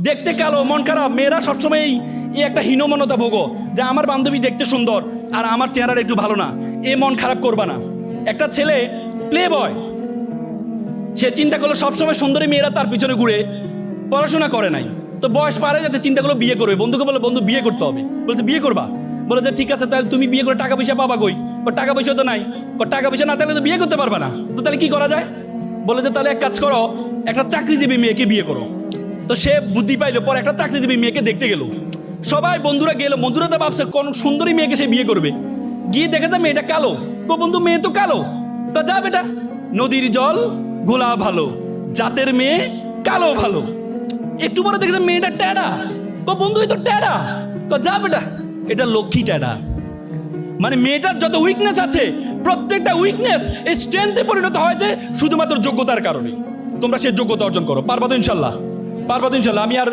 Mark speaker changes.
Speaker 1: দেখতে কালো, মন খারাপ। মেয়েরা সবসময় এই একটা হীনমন্যতা ভোগো যে আমার বান্ধবী দেখতে সুন্দর আর আমার চেহারাটা একটু ভালো না, এ মন খারাপ করবা না। একটা ছেলে প্লে বয়, সে চিন্তা করলো সবসময় সুন্দরী মেয়েরা তার পিছনে ঘুরে, পড়াশোনা করে নাই, তো বয়স পারে যাচ্ছে, চিন্তা করলো বিয়ে করবে। বন্ধুকে বলে, বন্ধু বিয়ে করতে হবে। বলছে বিয়ে করবা? বলে যে ঠিক আছে, তাহলে তুমি বিয়ে করে টাকা পয়সা পাবা কই? টাকা পয়সা তো নাই। টাকা পয়সা না থাকলে তো বিয়ে করতে পারবা না, তো তাহলে কি করা যায়? বলে যে তাহলে এক কাজ করো, একটা চাকরিজীবী মেয়েকে বিয়ে করো। তো সে বুদ্ধি পাইলো, পরে একটা চাকরিজীবী মেয়েকে দেখতে গেল। সবাই বন্ধুরা গেল, বন্ধুরা তো ভাবছে কোন সুন্দরী মেয়েকে সে বিয়ে করবে। গিয়ে দেখে যায় মেয়েটা কালো। তো বন্ধু মেয়ে তো কালো, তা যা বেটা, নদীর জল ঘোলা ভালো, জাতের মেয়ে কালো ভালো। একটু পরে দেখেছে মেয়েটা ট্যাডা। তো বন্ধু তো ট্যাডা, তো যা বেটা, এটা লক্ষ্মী ট্যাডা। মানে মেয়েটার যত উইকনেস আছে, প্রত্যেকটা উইকনেস এই স্ট্রেংথে পরিণত হয়েছে শুধুমাত্র যোগ্যতার কারণে। তোমরা সেই যোগ্যতা অর্জন করো, পারবা তো ইনশাল্লাহ, পারবা তো ইনশাল্লাহ। আমি আর